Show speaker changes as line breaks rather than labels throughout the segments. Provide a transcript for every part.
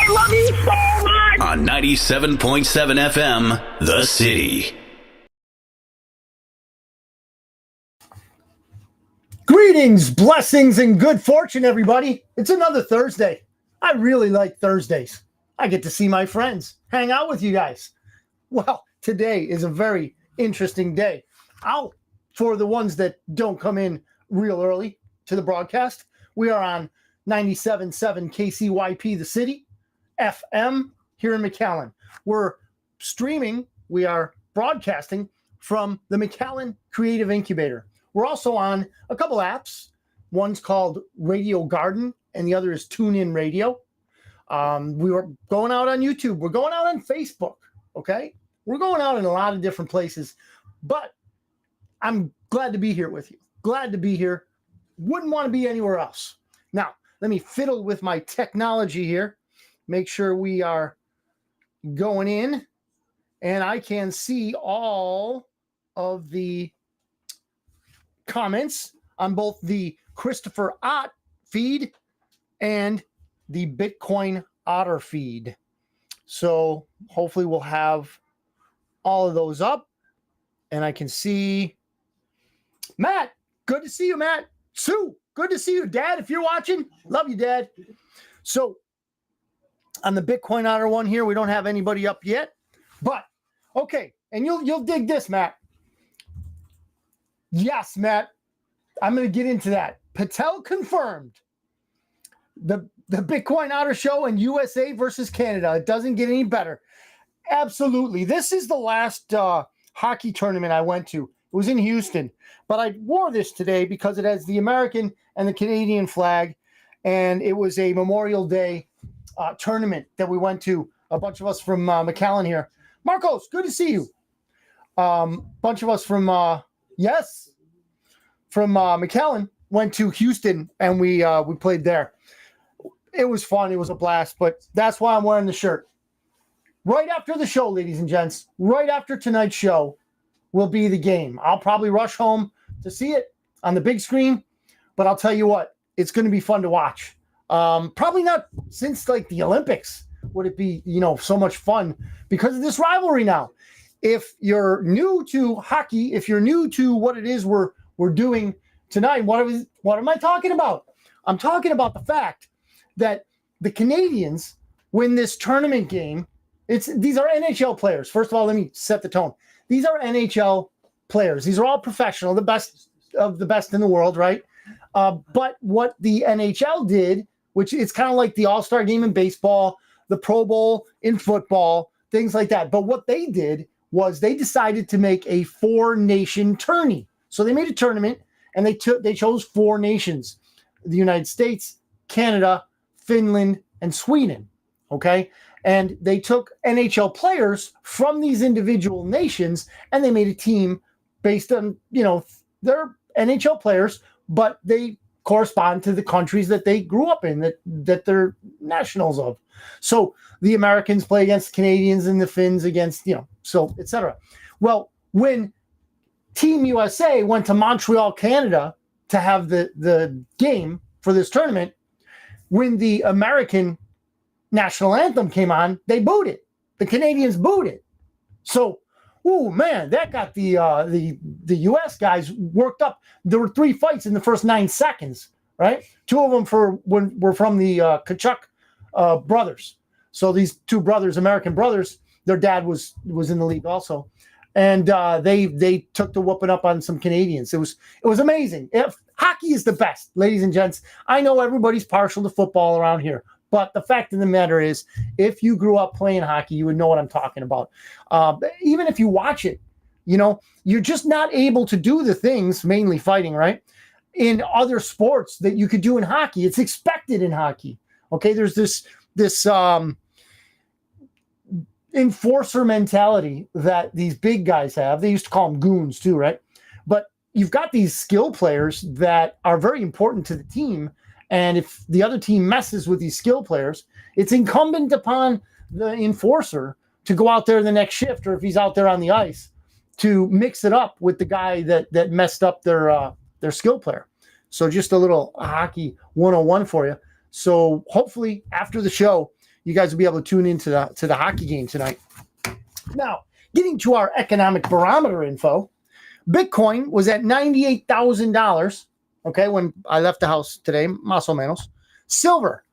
I love you so much.
On 97.7 FM, The City.
Greetings, blessings, and good fortune, everybody. It's another Thursday. I really like Thursdays. I get to see my friends, hang out with you guys. Well, today is a very interesting day. For the ones that don't come in real early to the broadcast, we are on 97.7 KCYP, The City, FM here in McAllen. We're streaming, we are broadcasting from the McAllen Creative Incubator. We're also on a couple apps. One's called Radio Garden, and the other is TuneIn Radio. We were going out on YouTube. We're going out on Facebook, okay? We're going out in a lot of different places, but I'm glad to be here with you. Glad to be here. Wouldn't want to be anywhere else. Now, let me fiddle with my technology here. Make sure we are going in, and I can see all of the comments on both the Christopher Ott feed and the Bitcoin Otter feed. So hopefully we'll have all of those up, and I can see Matt. Good to see you, Matt. Sue, good to see you. Dad, if you're watching, love you, Dad. So on the Bitcoin Otter one here, we don't have anybody up yet, but okay. And you'll dig this, Matt. Yes, Matt. I'm going to get into that. Patel confirmed the Bitcoin Otter show and USA versus Canada. It doesn't get any better. Absolutely. This is the last hockey tournament I went to. It was in Houston, but I wore this today because it has the American and the Canadian flag, and it was a Memorial Day tournament that we went to. A bunch of us from McAllen here. Marcos, good to see you. Bunch of us from McAllen went to Houston, and we played there. It was fun. It was a blast, but that's why I'm wearing the shirt. Right after the show, ladies and gents, right after tonight's show will be the game. I'll probably rush home to see it on the big screen, but I'll tell you what, it's going to be fun to watch. Probably not since like the Olympics would it be, so much fun because of this rivalry now. If you're new to hockey, if you're new to what it is we're doing tonight, what am I talking about? I'm talking about the fact that the Canadians win this tournament game. These are NHL players. First of all, let me set the tone. These are NHL players. These are all professional, the best of the best in the world, right? But what the NHL did, which it's kind of like the All-Star game in baseball, the Pro Bowl in football, things like that. But what they did was they decided to make a 4-nation tourney. So they made a tournament, and they chose 4 nations: the United States, Canada, Finland, and Sweden. Okay. And they took NHL players from these individual nations, and they made a team based on, they're NHL players, but they correspond to the countries that they grew up in, that they're nationals of. So the Americans play against the Canadians and the Finns against, so et cetera. Well, when Team USA went to Montreal, Canada to have the game for this tournament, when the American national anthem came on, they booed it. The Canadians booed it. So, that got the U.S. guys worked up. There were 3 fights in the first 9 seconds, right? 2 of them were from the Kachuk brothers. So these 2 brothers, American brothers, their dad was in the league also, and they took the whooping up on some Canadians. It was amazing. Hockey is the best, ladies and gents. I know everybody's partial to football around here, but the fact of the matter is, if you grew up playing hockey, you would know what I'm talking about. Even if you watch it, you're just not able to do the things, mainly fighting, right, in other sports that you could do in hockey. It's expected in hockey. Okay, there's this enforcer mentality that these big guys have. They used to call them goons too, right? But you've got these skill players that are very important to the team. And if the other team messes with these skill players, it's incumbent upon the enforcer to go out there the next shift, or if he's out there on the ice, to mix it up with the guy that messed up their skill player. So just a little hockey 101 for you. So hopefully after the show, you guys will be able to tune into the hockey game tonight. Now, getting to our economic barometer info, Bitcoin was at $98,000, okay, when I left the house today, más o menos. Silver,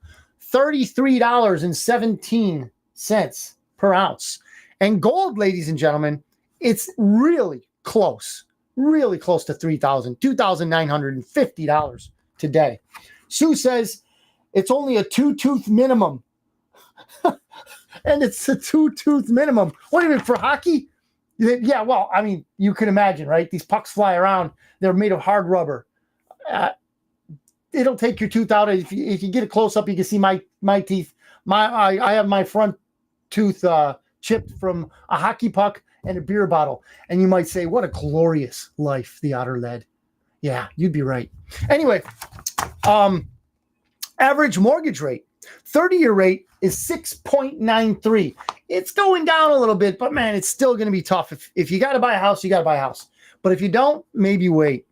$33.17 per ounce. And gold, ladies and gentlemen, it's really close to $3,000, $2,950 today. Sue says it's only a 2-tooth minimum. And it's a 2-tooth minimum. What do you mean, for hockey? Yeah, well, I mean, you can imagine, right? These pucks fly around. They're made of hard rubber. It'll take your tooth out. If you get it close up, you can see my teeth. I have my front tooth chipped from a hockey puck and a beer bottle. And you might say, what a glorious life the Otter led. Yeah, you'd be right. Anyway, average mortgage rate, 30-year rate is 6.93. It's going down a little bit, but man, it's still going to be tough. If you got to buy a house, you got to buy a house. But if you don't, maybe wait.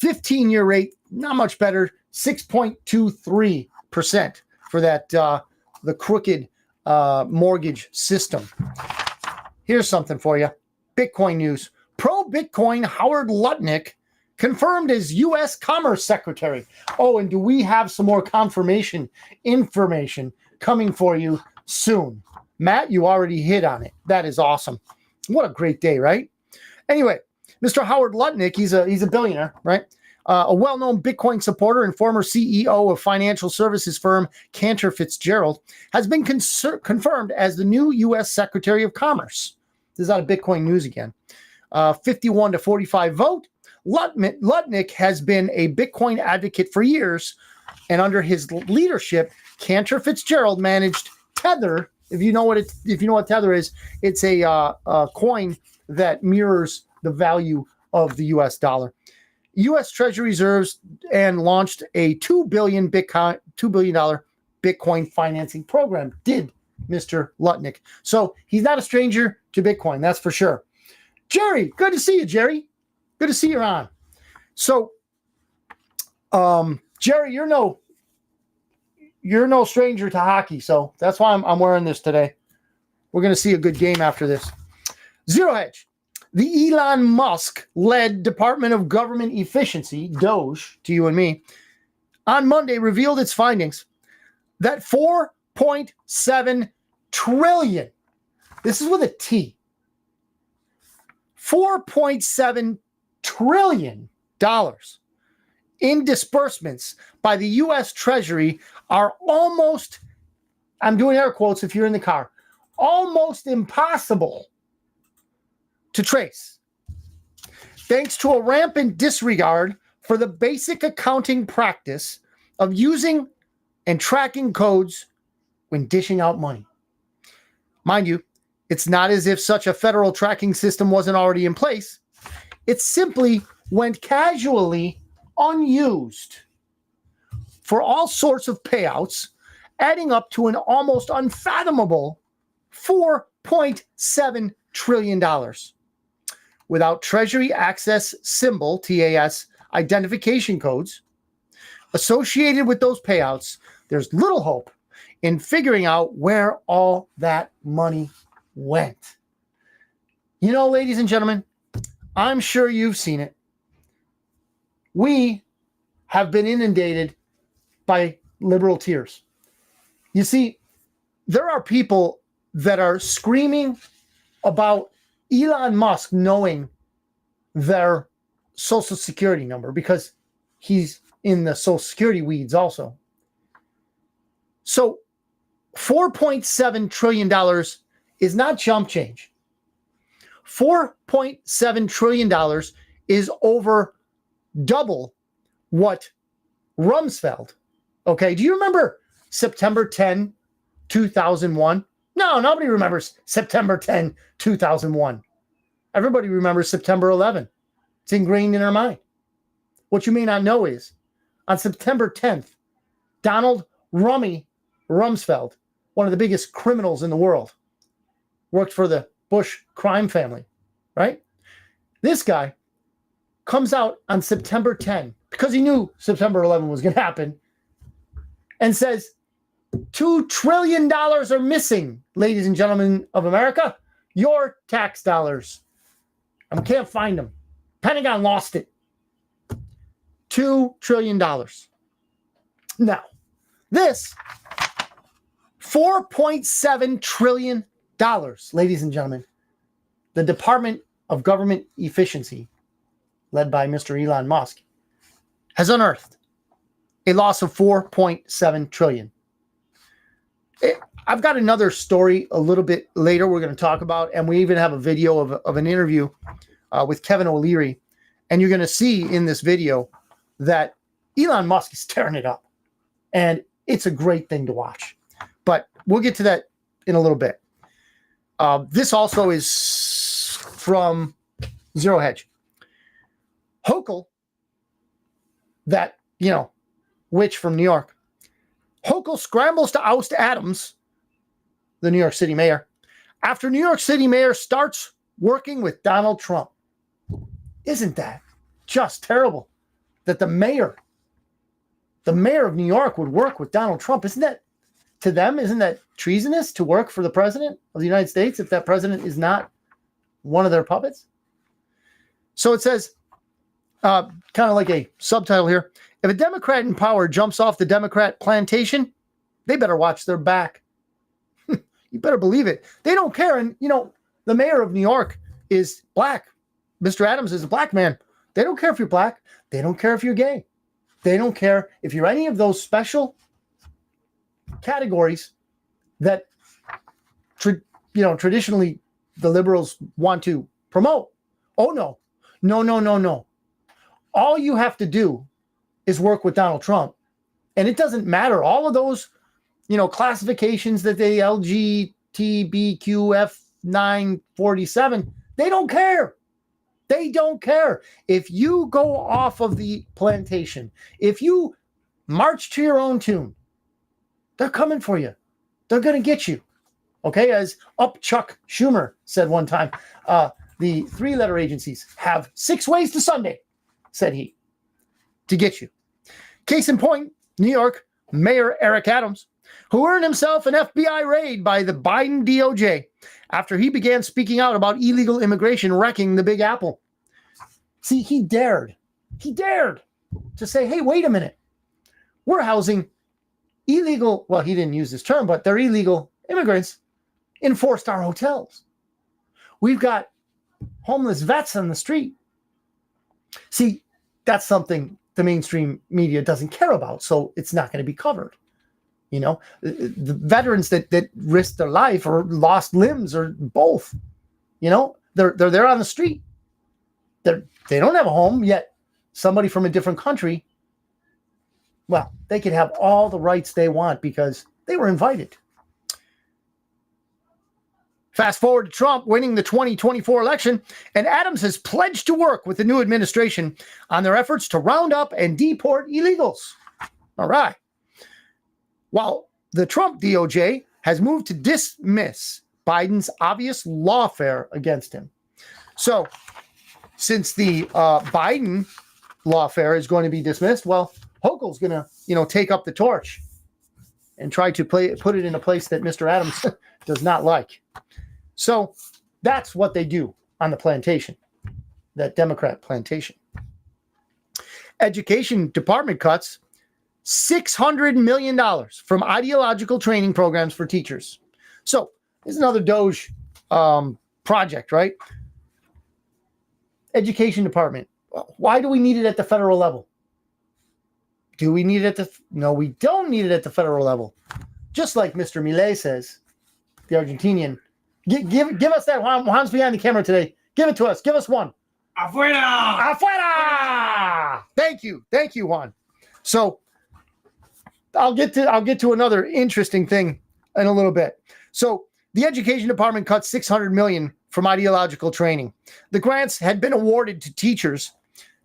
15-year rate, not much better, 6.23% for that the crooked mortgage system. Here's something for you. Bitcoin news. Pro-Bitcoin Howard Lutnick confirmed as U.S. Commerce Secretary. Oh, and do we have some more confirmation information coming for you soon? Matt, you already hit on it. That is awesome. What a great day, right? Anyway, Mr. Howard Lutnick, he's a billionaire, right? A well-known Bitcoin supporter and former CEO of financial services firm Cantor Fitzgerald, has been confirmed as the new U.S. Secretary of Commerce. This is out of Bitcoin News again. 51-45 vote. Lutnick has been a Bitcoin advocate for years, and under his leadership, Cantor Fitzgerald managed Tether. If you know what Tether is, it's a coin that mirrors the value of the U.S. dollar. U.S. Treasury reserves and launched a $2 billion Bitcoin financing program. Did Mr. Lutnick? So he's not a stranger to Bitcoin, that's for sure. Jerry, good to see you, Jerry. Good to see you on. So, Jerry, you're no stranger to hockey, so that's why I'm wearing this today. We're going to see a good game after this. Zero Hedge. The Elon Musk-led Department of Government Efficiency, DOGE, to you and me, on Monday revealed its findings that $4.7 trillion, this is with a T, $4.7 trillion in disbursements by the U.S. Treasury are almost, I'm doing air quotes if you're in the car, almost impossible to trace, thanks to a rampant disregard for the basic accounting practice of using and tracking codes when dishing out money. Mind you, it's not as if such a federal tracking system wasn't already in place. It simply went casually unused for all sorts of payouts, adding up to an almost unfathomable $4.7 trillion. Without Treasury Access Symbol, TAS, identification codes associated with those payouts, there's little hope in figuring out where all that money went. You know, ladies and gentlemen, I'm sure you've seen it. We have been inundated by liberal tears. You see, there are people that are screaming about Elon Musk knowing their social security number because he's in the social security weeds also. So $4.7 trillion is not chump change. $4.7 trillion is over double what Rumsfeld. Okay, do you remember September 10, 2001? No, nobody remembers September 10, 2001. Everybody remembers September 11. It's ingrained in our mind. What you may not know is, on September 10th, Donald Rumsfeld, one of the biggest criminals in the world, worked for the Bush crime family, right? This guy comes out on September 10, because he knew September 11 was going to happen, and says, $2 trillion are missing, ladies and gentlemen of America. Your tax dollars. And we can't find them. Pentagon lost it. $2 trillion. Now, this $4.7 trillion, ladies and gentlemen, the Department of Government Efficiency, led by Mr. Elon Musk, has unearthed a loss of $4.7 trillion. I've got another story a little bit later we're going to talk about, and we even have a video of an interview with Kevin O'Leary, and you're going to see in this video that Elon Musk is tearing it up, and it's a great thing to watch. But we'll get to that in a little bit. This also is from Zero Hedge. Hochul, that, witch from New York, Hochul scrambles to oust Adams, the New York City mayor, after New York City mayor starts working with Donald Trump. Isn't that just terrible that the mayor of New York would work with Donald Trump? Isn't that treasonous to work for the president of the United States if that president is not one of their puppets? So it says, kind of like a subtitle here, if a Democrat in power jumps off the Democrat plantation, they better watch their back. You better believe it. They don't care. And, the mayor of New York is black. Mr. Adams is a black man. They don't care if you're black. They don't care if you're gay. They don't care if you're any of those special categories that, traditionally the liberals want to promote. Oh, no. No. All you have to do is work with Donald Trump. And it doesn't matter. All of those, classifications that they LGBTQF947, they don't care. They don't care. If you go off of the plantation, if you march to your own tune, they're coming for you. They're going to get you. Okay, as Chuck Schumer said one time, the three-letter agencies have 6 ways to Sunday, said he, to get you. Case in point, New York Mayor Eric Adams, who earned himself an FBI raid by the Biden DOJ after he began speaking out about illegal immigration wrecking the Big Apple. See, he dared to say, hey, wait a minute. We're housing illegal, well, he didn't use this term, but they're illegal immigrants in 4-star hotels. We've got homeless vets on the street. See, that's something the mainstream media doesn't care about, so it's not going to be covered. The veterans that risked their life or lost limbs or both, they're there on the street. They don't have a home, yet somebody from a different country, well, they can have all the rights they want because they were invited. Fast forward to Trump winning the 2024 election, and Adams has pledged to work with the new administration on their efforts to round up and deport illegals. All right. While the Trump DOJ has moved to dismiss Biden's obvious lawfare against him. So, since the Biden lawfare is going to be dismissed, well, Hochul's going to, take up the torch and try to put it in a place that Mr. Adams does not like. So that's what they do on the plantation, that Democrat plantation. Education department cuts $600 million from ideological training programs for teachers. So there's another Doge project, right? Education department. Why do we need it at the federal level? Do we need it No, we don't need it at the federal level. Just like Mr. Milei says, the Argentinian. Give us that. Juan's behind the camera today. Give it to us. Give us one.
Afuera!
Afuera! Thank you, Juan. So I'll get to another interesting thing in a little bit. So the education department cut $600 million from ideological training. The grants had been awarded to teachers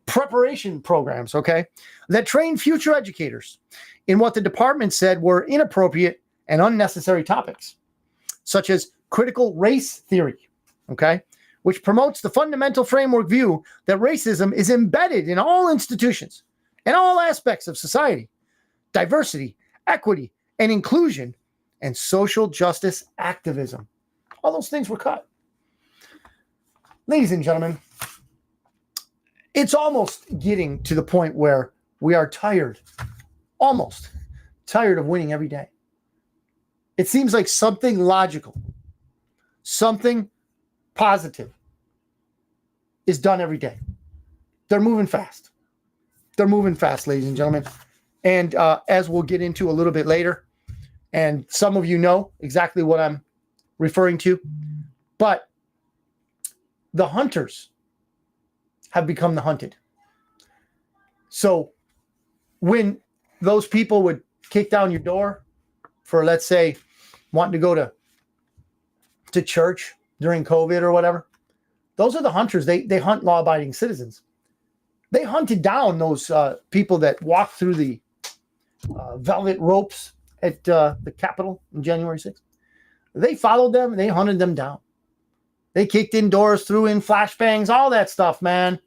preparation programs, okay, that train future educators in what the department said were inappropriate and unnecessary topics, such as critical race theory, okay, which promotes the fundamental framework view that racism is embedded in all institutions and all aspects of society. Diversity, equity, and inclusion and social justice activism. All those things were cut. Ladies and gentlemen, it's almost getting to the point where we are almost tired of winning every day. It seems like something logical, something positive is done every day. They're moving fast. They're moving fast, ladies and gentlemen. And as we'll get into a little bit later, and some of you know exactly what I'm referring to, but the hunters have become the hunted. So when those people would kick down your door for, let's say, wanting to go to church during COVID or whatever, those are the hunters. They hunt law-abiding citizens. They hunted down those people that walked through the velvet ropes at the Capitol on January 6th. They followed them. They hunted them down. They kicked in doors, threw in flashbangs, all that stuff, man.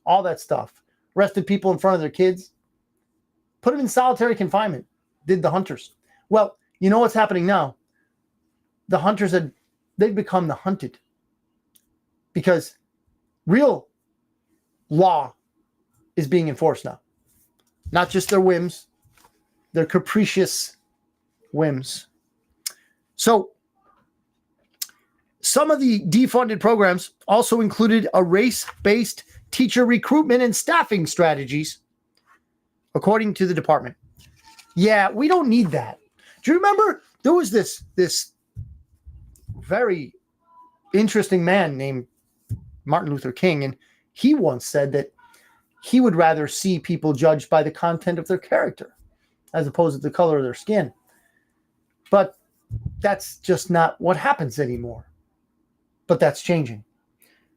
All that stuff. Arrested people in front of their kids. Put them in solitary confinement. Did the hunters. Well, you know what's happening now? The hunters they've become the hunted. Because real law is being enforced now. Not just their whims, their capricious whims. So, some of the defunded programs also included a race-based teacher recruitment and staffing strategies, according to the department. Yeah, we don't need that. Do you remember there was this very interesting man named Martin Luther King, and he once said that he would rather see people judged by the content of their character as opposed to the color of their skin. But that's just not what happens anymore. But that's changing.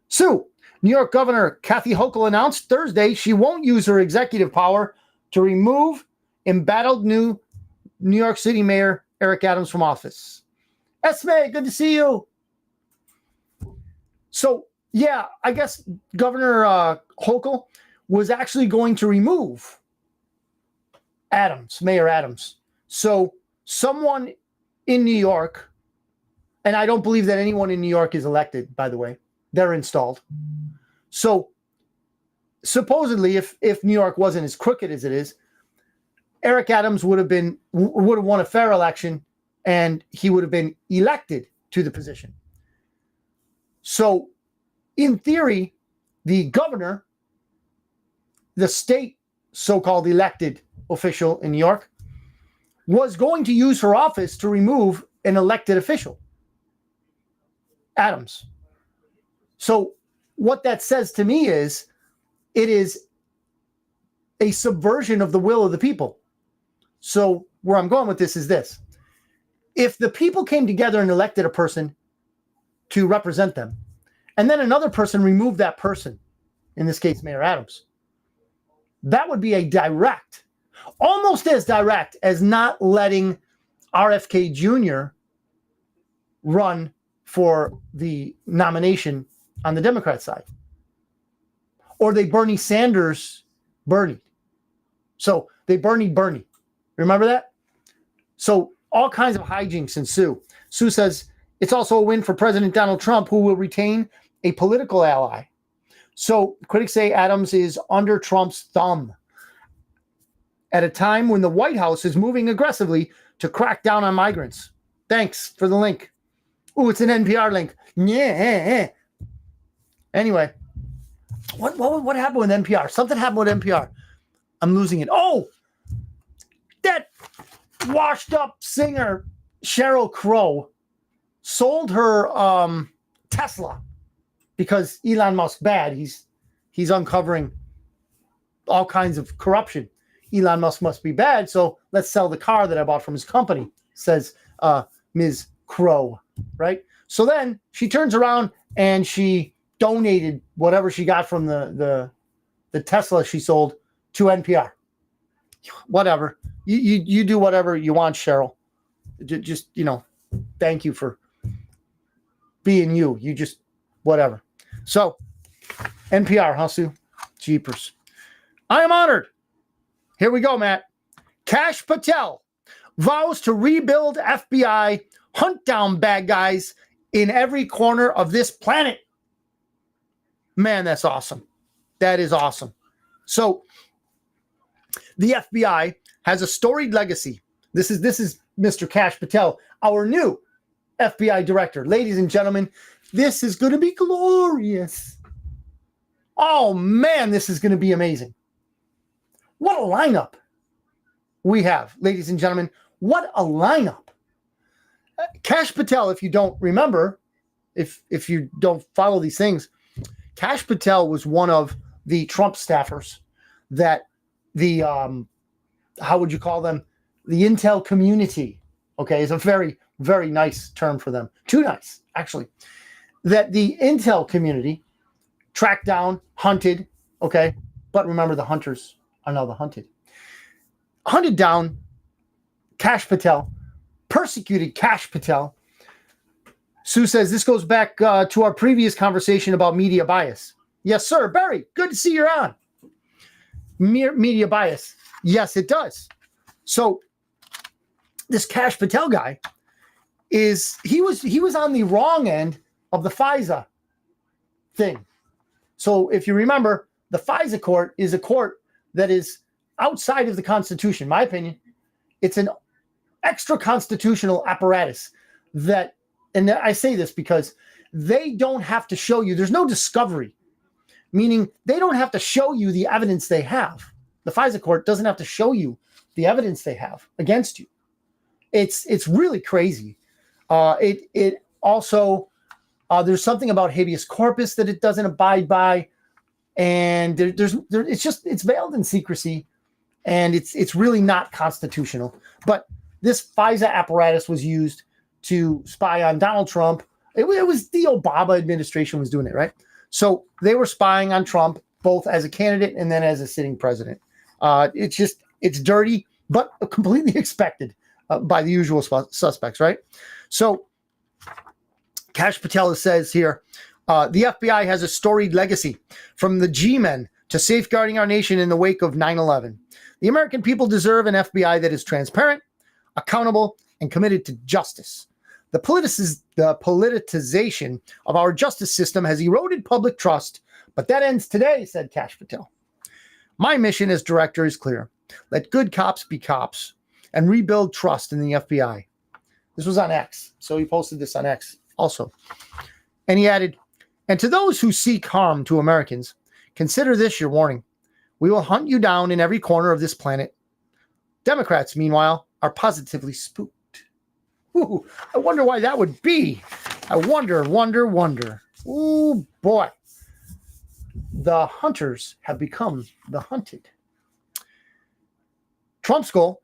Sue, New York Governor Kathy Hochul announced Thursday she won't use her executive power to remove embattled New York City Mayor Eric Adams from office. Esme, good to see you. So, yeah, I guess Governor Hochul was actually going to remove Mayor Adams. So someone in New York, and I don't believe that anyone in New York is elected, by the way. They're installed. So supposedly, if New York wasn't as crooked as it is, Eric Adams would have won a fair election, and he would have been elected to the position. So, in theory, the governor, the state so-called elected official in New York, was going to use her office to remove an elected official, Adams. So what that says to me is it is a subversion of the will of the people. So where I'm going with this is this. If the people came together and elected a person to represent them, and then another person removed that person, in this case, Mayor Adams, that would be a direct, almost as direct as not letting RFK Jr. run for the nomination on the Democrat side. Or they Bernie Sanders Bernie. So they Bernie. Remember that? So all kinds of hijinks ensue. Sue says it's also a win for President Donald Trump, who will retain a political ally. So critics say Adams is under Trump's thumb at a time when the White House is moving aggressively to crack down on migrants. Thanks for the link. Oh, it's an NPR link. Yeah. Anyway, what happened with NPR? Something happened with NPR. I'm losing it. Oh, that washed up singer Sheryl Crow sold her Tesla because Elon Musk's bad. He's uncovering all kinds of corruption. Elon Musk must be bad, so let's sell the car that I bought from his company, says Ms. Crow, right? So then she turns around and she donated whatever she got from the Tesla she sold to NPR. Whatever. You do whatever you want, Cheryl. Just, thank you for being you. You just, whatever. So, NPR, huh, Sue? Jeepers. I am honored. Here we go, Matt. Kash Patel vows to rebuild FBI, hunt down bad guys in every corner of this planet. Man, that's awesome. That is awesome. So the FBI has a storied legacy. This is Mr. Kash Patel, our new FBI director. Ladies and gentlemen, this is going to be glorious. Oh, man, this is going to be amazing. What a lineup we have, ladies and gentlemen. What a lineup. Kash Patel, if you don't remember, if you don't follow these things, Kash Patel was one of the Trump staffers that the, how would you call them? The intel community, okay, is a very, very nice term for them. Too nice, actually. That the intel community tracked down, hunted, okay, but remember the hunters are now the hunted. Hunted down Kash Patel, persecuted Kash Patel. Sue says this goes back to our previous conversation about media bias. Yes, sir. Barry, good to see you're on. Media bias. Yes, it does. So this Kash Patel guy he was on the wrong end of the FISA thing. So if you remember, the FISA court is a court that is outside of the Constitution. In my opinion, it's an extra constitutional apparatus that, and I say this because they don't have to show you, there's no discovery, meaning they don't have to show you the evidence they have. The FISA court doesn't have to show you the evidence they have against you. It's really crazy. It also, there's something about habeas corpus that it doesn't abide by. And it's veiled in secrecy, and it's really not constitutional. But this FISA apparatus was used to spy on Donald Trump. It was the Obama administration was doing it, right? So they were spying on Trump, both as a candidate and then as a sitting president. It's dirty, but completely expected by the usual suspects, right? So Kash Patel says here, the FBI has a storied legacy from the G-men to safeguarding our nation in the wake of 9/11. The American people deserve an FBI that is transparent, accountable, and committed to justice. The politicization of our justice system has eroded public trust, but that ends today, said Kash Patel. My mission as director is clear. Let good cops be cops and rebuild trust in the FBI. This was on X, so he posted this on X also. And he added, and to those who seek harm to Americans, consider this your warning. We will hunt you down in every corner of this planet. Democrats, meanwhile, are positively spooked. Ooh, I wonder why that would be. I wonder. Ooh, boy. The hunters have become the hunted. Trump's goal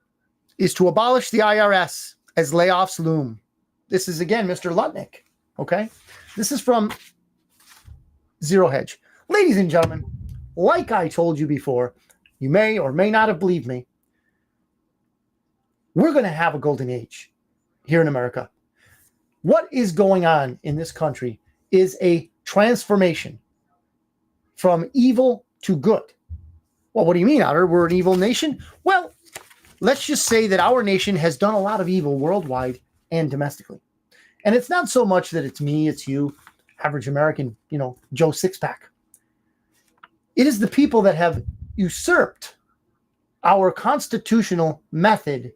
is to abolish the IRS as layoffs loom. This is, again, Mr. Lutnick, okay? This is from Zero Hedge. Ladies and gentlemen, like I told you before, you may or may not have believed me, we're going to have a golden age here in America. What is going on in this country is a transformation from evil to good. Well, what do you mean, Otter? We're an evil nation? Well, let's just say that our nation has done a lot of evil worldwide and domestically. And it's not so much that it's me, it's you, average American, Joe Sixpack. It is the people that have usurped our constitutional method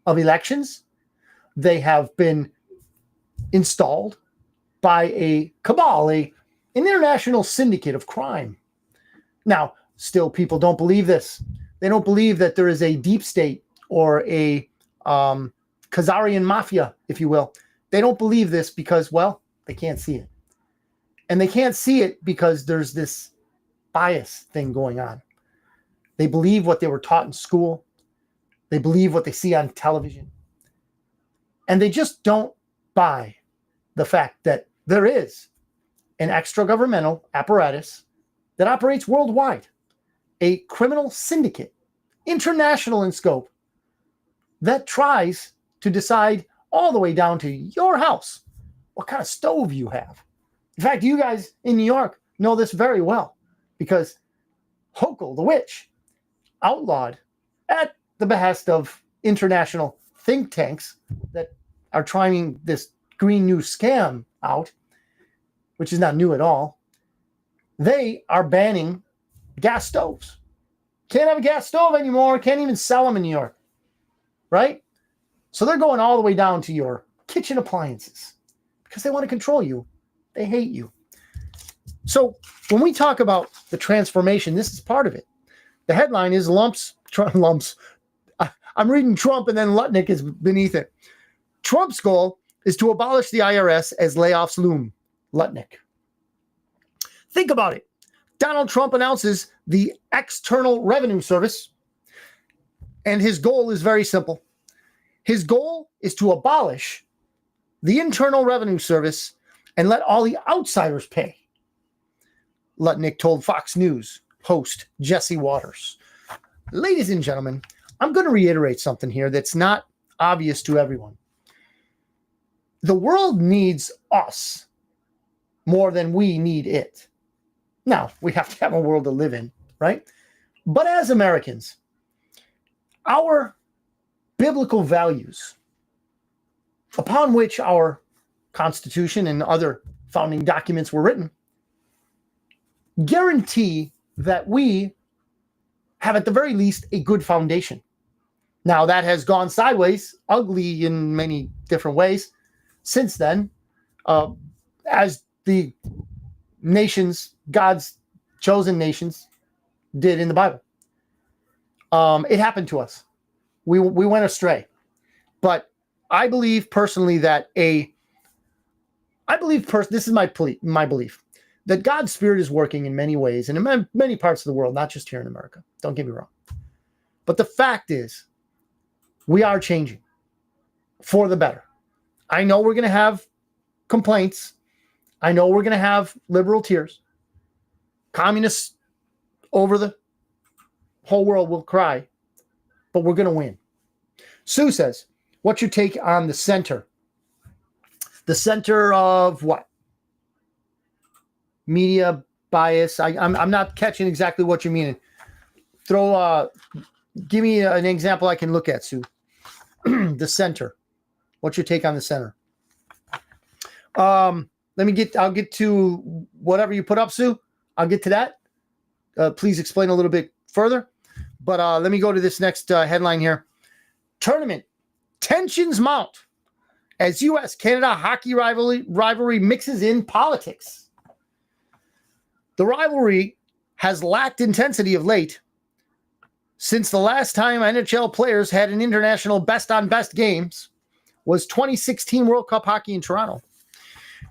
of elections. They have been installed by a cabal, an international syndicate of crime. Now, still, people don't believe this. They don't believe that there is a deep state or a Khazarian mafia, if you will. They don't believe this because, well, they can't see it. And they can't see it because there's this bias thing going on. They believe what they were taught in school. They believe what they see on television. And they just don't buy the fact that there is an extra-governmental apparatus that operates worldwide, a criminal syndicate, international in scope, that tries to decide all the way down to your house what kind of stove you have. In fact, you guys in New York know this very well because Hochul, the witch, outlawed at the behest of international think tanks that are trying this Green New scam out, which is not new at all, they are banning gas stoves. Can't have a gas stove anymore. Can't even sell them in New York, right? So they're going all the way down to your kitchen appliances because they want to control you. They hate you. So when we talk about the transformation, this is part of it. The headline is lumps. I'm reading Trump and then Lutnick is beneath it. Trump's goal is to abolish the IRS as layoffs loom. Lutnick. Think about it. Donald Trump announces the External Revenue Service, and his goal is very simple. His goal is to abolish the Internal Revenue Service and let all the outsiders pay. Lutnick told Fox News host Jesse Waters. Ladies and gentlemen, I'm going to reiterate something here that's not obvious to everyone. The world needs us more than we need it. Now, we have to have a world to live in, right? But as Americans, our biblical values, upon which our Constitution and other founding documents were written, guarantee that we have at the very least a good foundation. Now, that has gone sideways, ugly in many different ways since then, as the nations, God's chosen nations, did in the Bible. It happened to us. We went astray. But I believe personally that this is my belief, that God's Spirit is working in many ways and in many parts of the world, not just here in America. Don't get me wrong. But the fact is, we are changing for the better. I know we're going to have complaints. I know we're going to have liberal tears. Communists over the whole world will cry, but we're going to win. Sue says, what's your take on the center? The center of what? Media bias. I'm not catching exactly what you're meaning. Give me an example I can look at, Sue. The center. What's your take on the center? I'll get to whatever you put up, Sue. I'll get to that. Please explain a little bit further. But let me go to this next headline here. Tournament. Tensions mount as U.S.-Canada hockey rivalry mixes in politics. The rivalry has lacked intensity of late since the last time NHL players had an international best-on-best games was 2016 World Cup hockey in Toronto.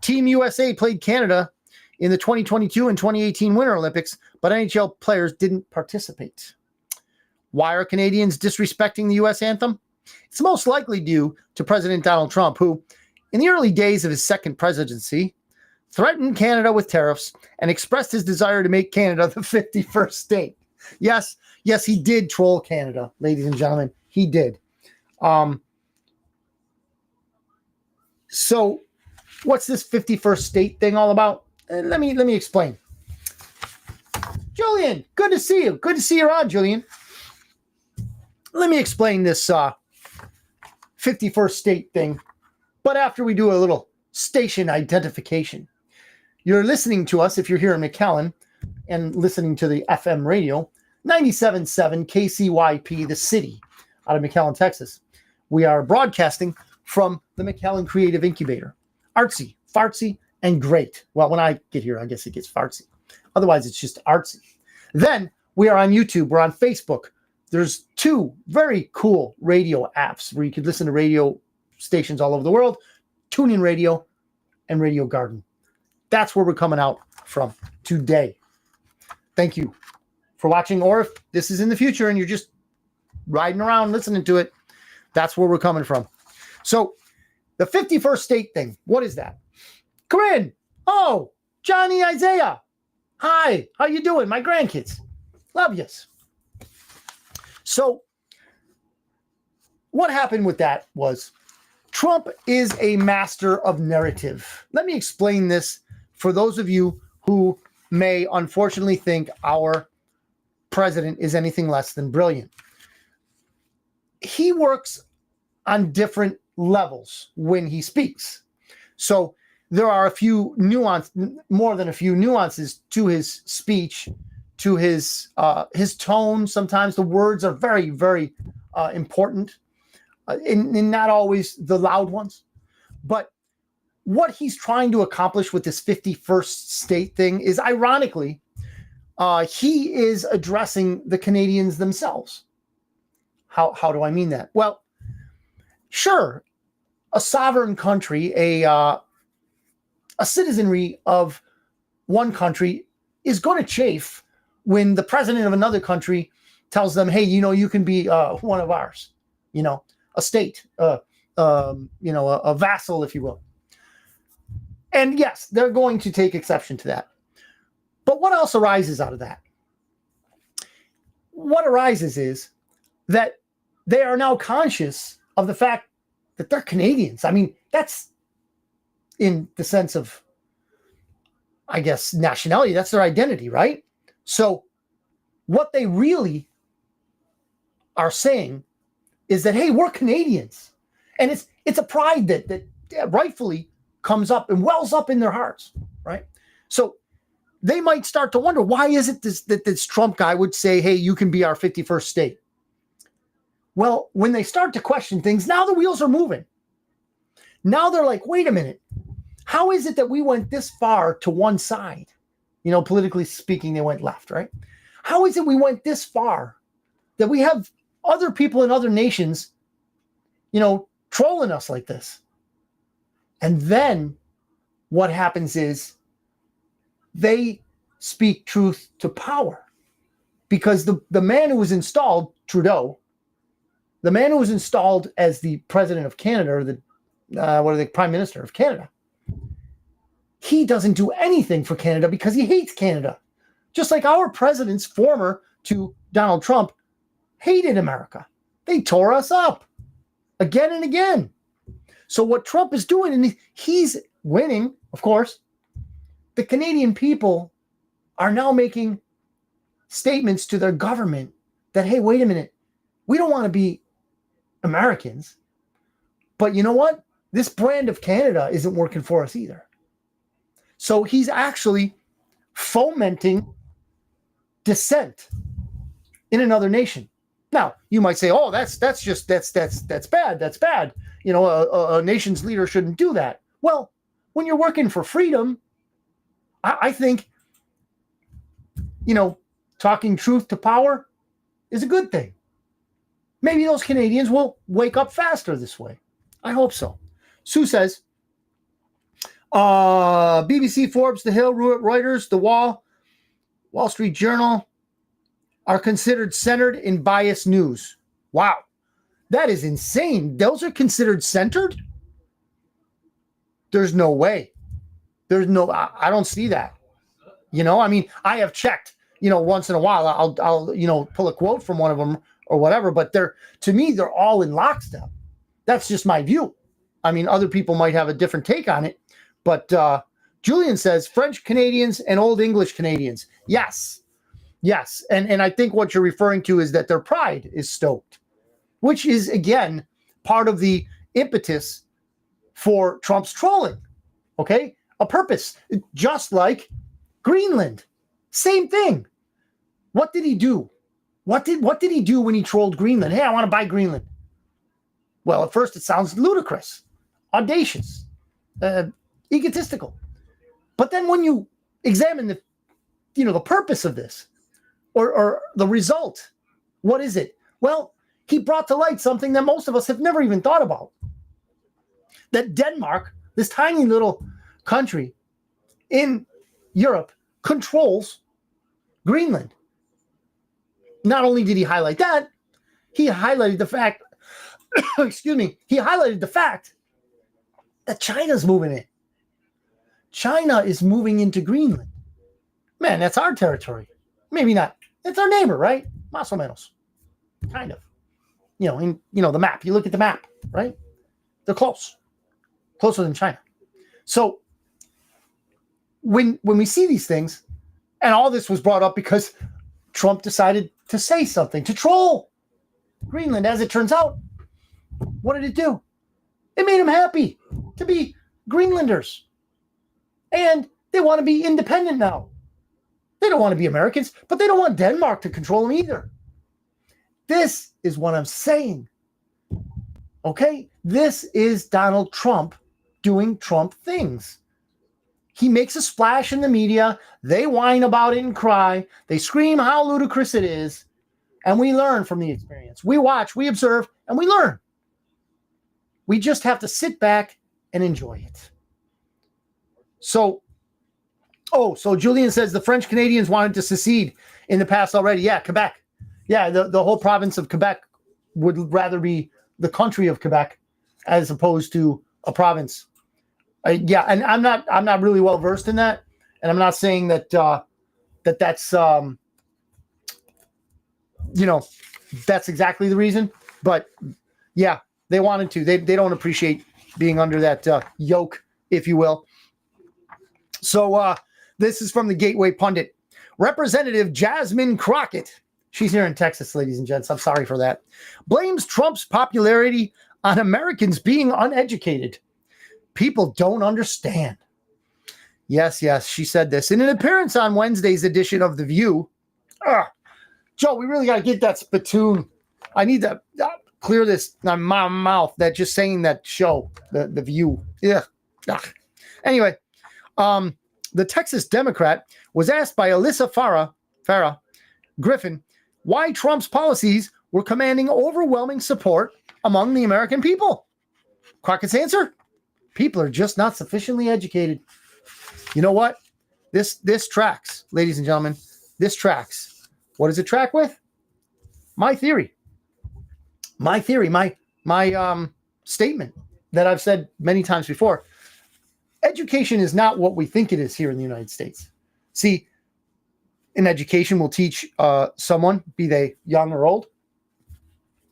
Team USA played Canada in the 2022 and 2018 Winter Olympics, but NHL players didn't participate. Why are Canadians disrespecting the U.S. anthem? It's most likely due to President Donald Trump, who, in the early days of his second presidency, threatened Canada with tariffs and expressed his desire to make Canada the 51st state. Yes, he did troll Canada, ladies and gentlemen. He did. So what's this 51st state thing all about? Let me explain. Julian, good to see you. Good to see you on, Julian. Let me explain this 51st state thing, but after we do a little station identification. You're listening to us, if you're here in McAllen, and listening to the FM radio, 97.7 KCYP, the city, out of McAllen, Texas. We are broadcasting from the McAllen Creative Incubator. Artsy, fartsy, and great. Well, when I get here, I guess it gets fartsy. Otherwise, it's just artsy. Then we are on YouTube. We're on Facebook. There's 2 very cool radio apps where you could listen to radio stations all over the world, TuneIn Radio and Radio Garden. That's where we're coming out from today. Thank you for watching. Or if this is in the future and you're just riding around listening to it, that's where we're coming from. So the 51st state thing, what is that? Corinne, oh, Johnny Isaiah. Hi, how you doing? My grandkids. Love yous. So what happened with that was Trump is a master of narrative. Let me explain this for those of you who may unfortunately think our president is anything less than brilliant. He works on different levels when he speaks. So there are more than a few nuances to his speech, to his tone. Sometimes the words are very, very important, and not always the loud ones. But what he's trying to accomplish with this 51st state thing is, ironically, he is addressing the Canadians themselves. How do I mean that? Well, sure, a sovereign country, a citizenry of one country is going to chafe when the president of another country tells them, hey, you can be one of ours, a state, a vassal, if you will. And yes, they're going to take exception to that. But what else arises out of that? What arises is that they are now conscious of the fact that they're Canadians. I mean, that's in the sense of, I guess, nationality. That's their identity, right? So what they really are saying is that, hey, we're Canadians. And it's a pride that rightfully comes up and wells up in their hearts, right? So they might start to wonder, why is it that this Trump guy would say, hey, you can be our 51st state? Well, when they start to question things, now the wheels are moving. Now they're like, wait a minute. How is it that we went this far to one side? Politically speaking, they went left, right? How is it we went this far that we have other people in other nations, trolling us like this? And then what happens is they speak truth to power, because the man who was installed, Trudeau, the man who was installed as the president of Canada, or the prime minister of Canada, he doesn't do anything for Canada because he hates Canada. Just like our presidents, former to Donald Trump, hated America. They tore us up again and again. So what Trump is doing, and he's winning, of course, the Canadian people are now making statements to their government that, hey, wait a minute, we don't want to be Americans, but you know what? This brand of Canada isn't working for us either. So he's actually fomenting dissent in another nation. Now, you might say, oh, that's bad. That's bad. A nation's leader shouldn't do that. Well, when you're working for freedom, I think, talking truth to power is a good thing. Maybe those Canadians will wake up faster this way. I hope so. Sue says, BBC, Forbes, The Hill, Reuters, The Wall Street Journal are considered centered in biased news. Wow. That is insane. Those are considered centered? There's no way. I don't see that. I have checked, once in a while, I'll pull a quote from one of them or whatever, but to me, they're all in lockstep. That's just my view. Other people might have a different take on it, but Julian says French Canadians and Old English Canadians. Yes. And I think what you're referring to is that their pride is stoked, which is, again, part of the impetus for Trump's trolling. Okay. A purpose, just like Greenland. Same thing. What did he do? What did he do when he trolled Greenland? Hey, I want to buy Greenland. Well, at first it sounds ludicrous, audacious, egotistical. But then when you examine the purpose of this or the result, what is it? Well, he brought to light something that most of us have never even thought about. That Denmark, this tiny little country in Europe, controls Greenland. Not only did he highlight that, he highlighted the fact, he highlighted the fact that China's moving in. China is moving into Greenland. Man, that's our territory. Maybe not. It's our neighbor, right? Más o menos. Kind of. The map. You look at the map, right? They're close. Closer than China. So when we see these things, and all this was brought up because Trump decided to say something, to troll Greenland. As it turns out, What did it do? It made them happy to be Greenlanders. And they want to be independent now. They don't want to be Americans, but they don't want Denmark to control them either. This is what I'm saying. Okay? This is Donald Trump doing Trump things. He makes a splash in the media. They whine about it and cry. They scream how ludicrous it is. And we learn from the experience. We watch, we observe, and we learn. We just have to sit back and enjoy it. So Julian says the French Canadians wanted to secede in the past already. Yeah, Quebec. Yeah, the whole province of Quebec would rather be the country of Quebec as opposed to a province. Yeah, and I'm not really well versed in that, and I'm not saying that that's that's exactly the reason. But yeah, they wanted to. They don't appreciate being under that yoke, if you will. So this is from the Gateway Pundit. Representative Jasmine Crockett, she's here in Texas, ladies and gents. I'm sorry for that. Blames Trump's popularity on Americans being uneducated. People don't understand. Yes, she said this. In an appearance on Wednesday's edition of The View. Joe, we really got to get that spittoon. I need to clear this on my mouth. That just saying that show, the View. Yeah. Anyway, the Texas Democrat was asked by Alyssa Farah Griffin why Trump's policies were commanding overwhelming support among the American people. Crockett's answer? People are just not sufficiently educated. You know what? This tracks, ladies and gentlemen. This tracks. What does it track with? My theory. My statement that I've said many times before. Education is not what we think it is here in the United States. See, in education will teach someone, be they young or old,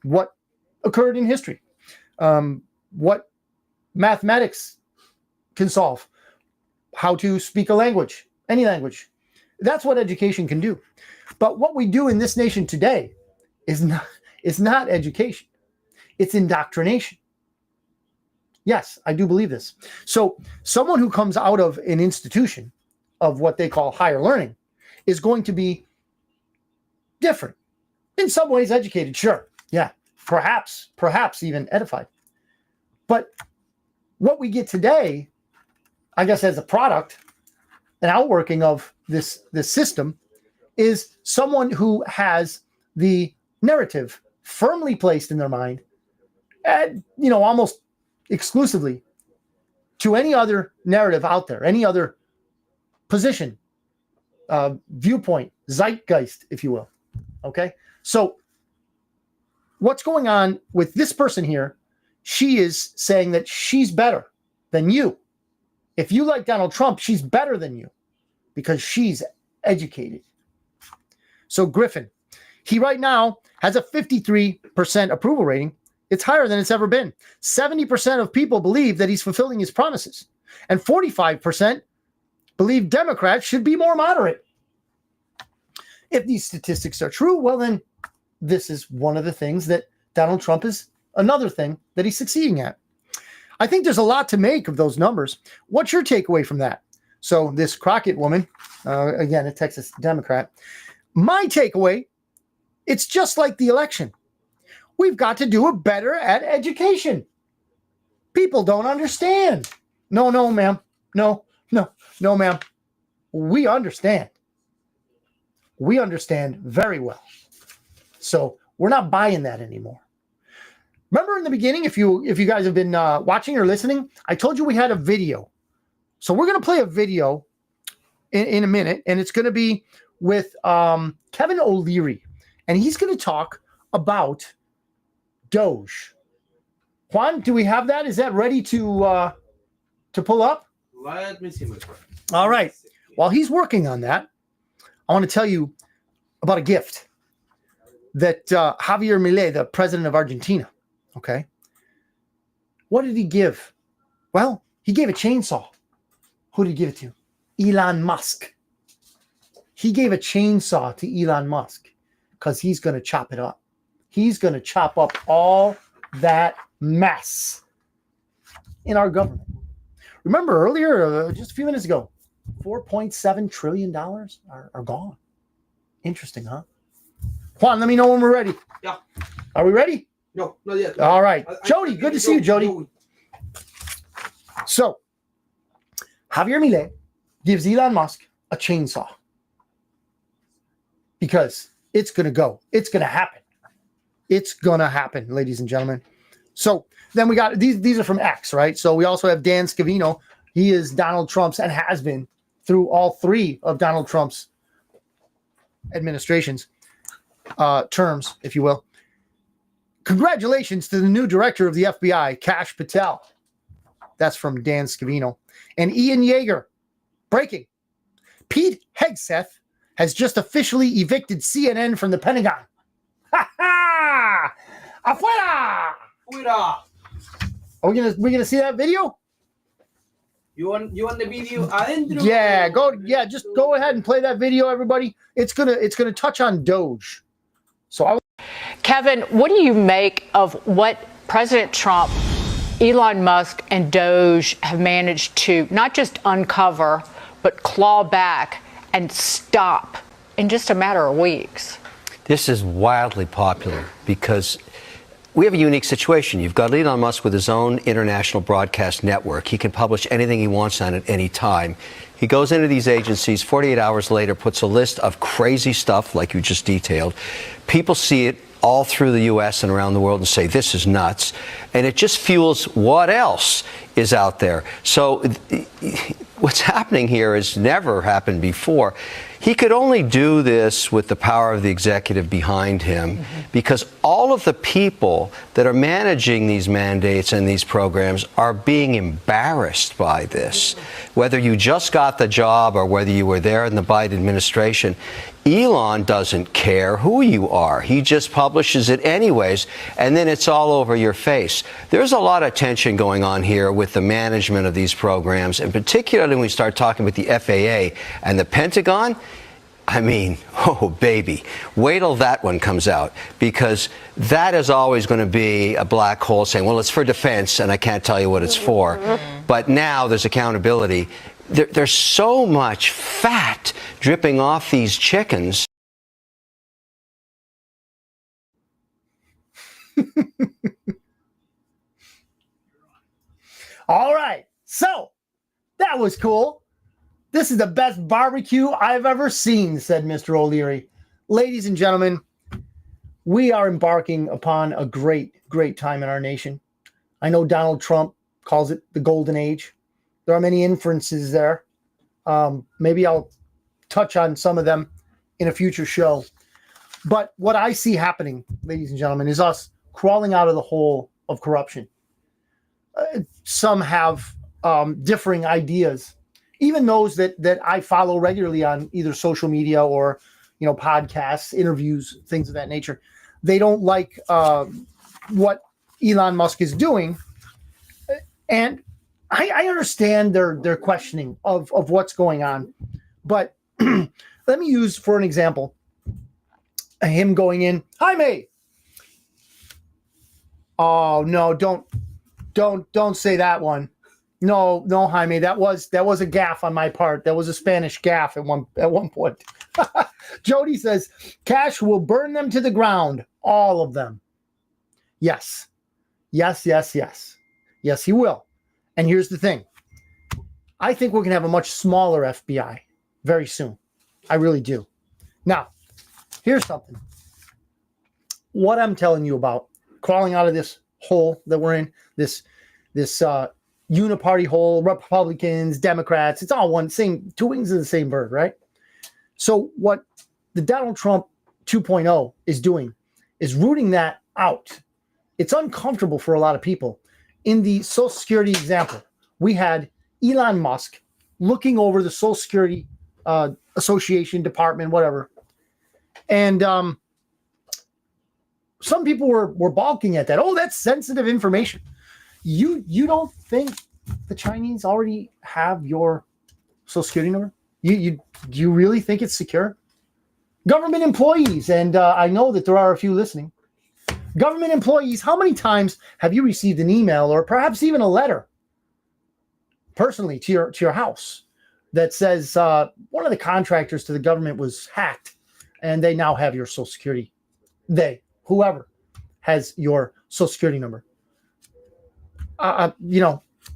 what occurred in history, what mathematics can solve, how to speak a language, any language. That's what education can do. But what we do in this nation today is not education. It's indoctrination. Yes, I do believe this. So someone who comes out of an institution of what they call higher learning is going to be different. In some ways educated, sure. Yeah, perhaps even edified. But what we get today, I guess as a product, an outworking of this system, is someone who has the narrative firmly placed in their mind, and almost exclusively to any other narrative out there, any other position, viewpoint, zeitgeist, if you will. Okay, so what's going on with this person here? She is saying that she's better than you. If you like Donald Trump, she's better than you because she's educated. So Griffin, he right now has a 53% approval rating. It's higher than it's ever been. 70% of people believe that he's fulfilling his promises. And 45% believe Democrats should be more moderate. If these statistics are true, well then, this is one of the things that Donald Trump is another thing that he's succeeding at. I think there's a lot to make of those numbers. What's your takeaway from that? So this Crockett woman, again, a Texas Democrat, my takeaway, it's just like the election. We've got to do it better at education. People don't understand. No, ma'am. No, ma'am. We understand. We understand very well. So we're not buying that anymore. Remember in the beginning, if you guys have been watching or listening, I told you we had a video. So we're going to play a video in a minute, and it's going to be with Kevin O'Leary, and he's going to talk about Doge. Juan, do we have that? Is that ready to pull up?
Let me see my friend.
All right. While he's working on that, I want to tell you about a gift that Javier Milei, the president of Argentina, okay, what did he give? Well, he gave a chainsaw. Who did he give it to? Elon Musk. He gave a chainsaw to Elon Musk because he's going to chop it up. He's going to chop up all that mess in our government. Remember earlier, just a few minutes ago, $4.7 trillion are gone. Interesting, huh? Juan, let me know when we're ready.
Yeah.
Are we ready?
No, not yet.
All right. Jody, good to see you, Jody. So, Javier Milei gives Elon Musk a chainsaw because it's going to go. It's going to happen. It's going to happen, ladies and gentlemen. So then we got these are from X, right? So we also have Dan Scavino. He is Donald Trump's and has been through all three of Donald Trump's administrations, terms, if you will. Congratulations to the new director of the FBI, Kash Patel. That's from Dan Scavino. And Ian Yeager. Breaking. Pete Hegseth has just officially evicted CNN from the Pentagon. Ha ha! Afuera!
Fuera!
Are we gonna see that video?
You want the video adentro?
Yeah, just go ahead and play that video, everybody. It's gonna touch on Doge. So
Kevin, what do you make of what President Trump, Elon Musk, and Doge have managed to not just uncover, but claw back and stop in just a matter of weeks?
This is wildly popular because we have a unique situation. You've got Elon Musk with his own international broadcast network. He can publish anything he wants on it any time. He goes into these agencies, 48 hours later, puts a list of crazy stuff like you just detailed. People see it all through the U.S. and around the world and say, this is nuts. And it just fuels what else is out there. So what's happening here has never happened before. He could only do this with the power of the executive behind him because all of the people that are managing these mandates and these programs are being embarrassed by this. Whether you just got the job or whether you were there in the Biden administration, Elon doesn't care who you are. He just publishes it anyways, and then it's all over your face. There's a lot of tension going on here with the management of these programs, and particularly when we start talking with the FAA and the Pentagon. I mean, oh, baby, wait till that one comes out, because that is always going to be a black hole saying, well, it's for defense, and I can't tell you what it's for. But now there's accountability. There's so much fat dripping off these chickens.
all right. So that was cool. This is the best barbecue I've ever seen, said Mr. O'Leary. Ladies and gentlemen, we are embarking upon a great, great time in our nation. I know Donald Trump calls it the golden age. There are many inferences there. Maybe I'll touch on some of them in a future show. But what I see happening, ladies and gentlemen, is us crawling out of the hole of corruption. Some have differing ideas, even those that I follow regularly on either social media or podcasts, interviews, things of that nature. They don't like what Elon Musk is doing, and I understand their questioning of what's going on, but let me use for an example him going in. Jaime. Oh no! Don't say that one. No, Jaime. That was a gaffe on my part. That was a Spanish gaffe at one point. Jody says Cash will burn them to the ground, all of them. Yes, he will. And here's the thing. I think we're going to have a much smaller FBI very soon. I really do. Now, here's something. What I'm telling you about crawling out of this hole that we're in, this uniparty hole, Republicans, Democrats, it's all two wings of the same bird, right? So what the Donald Trump 2.0 is doing is rooting that out. It's uncomfortable for a lot of people. In the Social Security example, we had Elon Musk looking over the Social Security Association department, whatever. And some people were balking at that. Oh, that's sensitive information. You don't think the Chinese already have your Social Security number? Do you really think it's secure? Government employees, and I know that there are a few listening. Government employees, how many times have you received an email or perhaps even a letter personally to your house that says one of the contractors to the government was hacked and they now have your Social Security? Whoever has your Social Security number.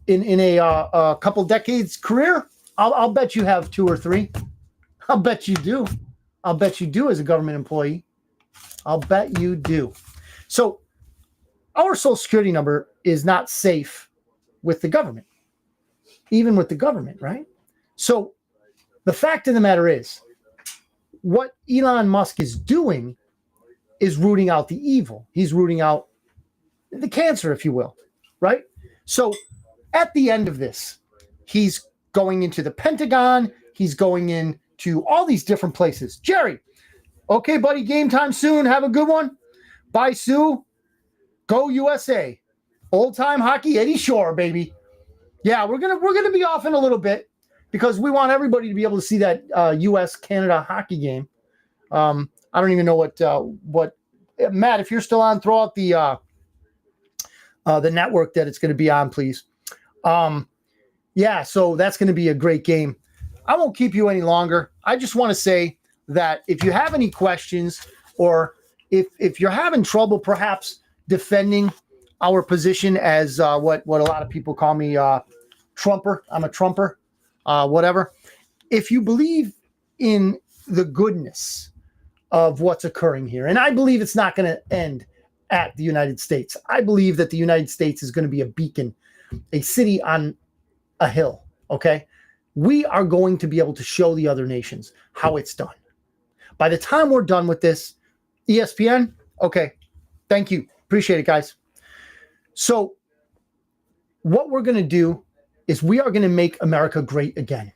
In a couple decades career, I'll bet you have 2 or 3. I'll bet you do. I'll bet you do as a government employee. I'll bet you do. So our Social Security number is not safe with the government, even with the government, right? So the fact of the matter is, what Elon Musk is doing is rooting out the evil. He's rooting out the cancer, if you will, right? So at the end of this, he's going into the Pentagon. He's going into all these different places. Jerry, okay, buddy, game time soon. Have a good one. Bye, Sue. Go USA. Old time hockey, Eddie Shore, baby. Yeah, we're gonna be off in a little bit because we want everybody to be able to see that U.S. Canada hockey game. I don't even know what Matt, if you're still on, throw out the network that it's going to be on, please. Yeah, so that's going to be a great game. I won't keep you any longer. I just want to say that if you have any questions or if you're having trouble perhaps defending our position as what a lot of people call me, Trumper. I'm a Trumper, whatever. If you believe in the goodness of what's occurring here, and I believe it's not going to end at the United States. I believe that the United States is going to be a beacon, a city on a hill, okay? We are going to be able to show the other nations how it's done. By the time we're done with this, ESPN, okay, thank you. Appreciate it, guys. So what we're going to do is we are going to make America great again.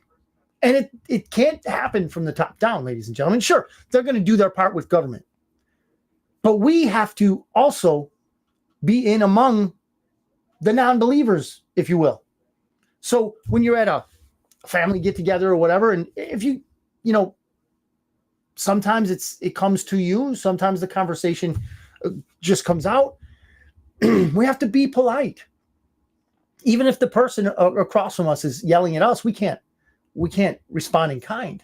And it can't happen from the top down, ladies and gentlemen. Sure, they're going to do their part with government. But we have to also be in among the non-believers, if you will. So when you're at a family get-together or whatever, and if you sometimes it comes to you, sometimes the conversation just comes out. We have to be polite. Even if the person across from us is yelling at us, we can't respond in kind.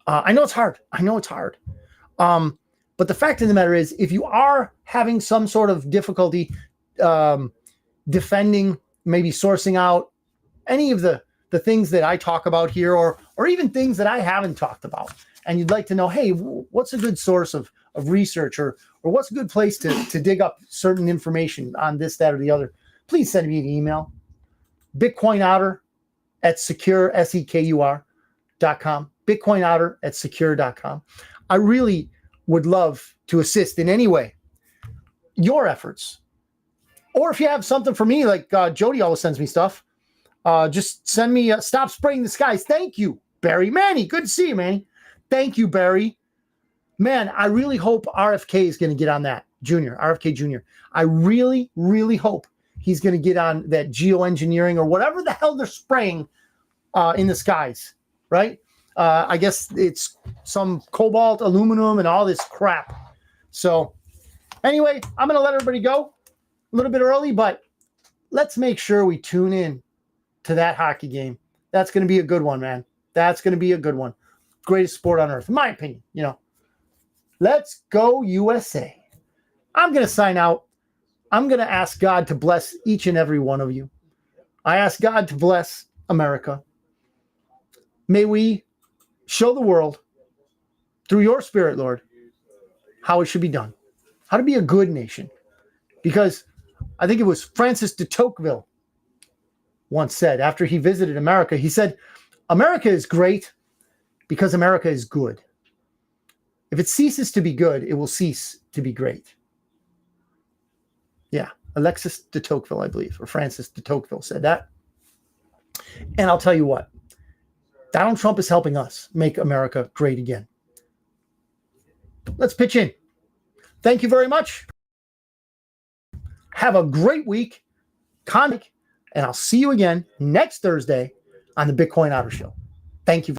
I know it's hard. But the fact of the matter is, if you are having some sort of difficulty defending, maybe sourcing out any of the things that I talk about here, or even things that I haven't talked about, and you'd like to know, hey, what's a good source of research, or what's a good place to dig up certain information on this, that, or the other, please send me an email. BitcoinOtter@secure, SEKUR.com. BitcoinOtter@secure.com. I really would love to assist in any way your efforts. Or if you have something for me, like Jody always sends me stuff, just send me Stop Spraying the Skies. Thank you, Barry. Manny, good to see you, Manny. Thank you, Barry. Man, I really hope RFK is going to get on that, RFK Jr. I really, really hope he's going to get on that geoengineering or whatever the hell they're spraying in the skies, right? I guess it's some cobalt, aluminum, and all this crap. So anyway, I'm going to let everybody go a little bit early, but let's make sure we tune in to that hockey game. That's going to be a good one, man. That's going to be a good one. Greatest sport on earth, in my opinion, Let's go USA. I'm going to sign out. I'm going to ask God to bless each and every one of you. I ask God to bless America. May we show the world through your spirit, Lord, how it should be done, how to be a good nation. Because I think it was Francis de Tocqueville once said, after he visited America, he said, America is great because America is good. If it ceases to be good, it will cease to be great. Yeah, Alexis de Tocqueville, I believe, or Francis de Tocqueville said that. And I'll tell you what, Donald Trump is helping us make America great again. Let's pitch in. Thank you very much. Have a great week. And I'll see you again next Thursday on the Bitcoin Otter Show. Thank you.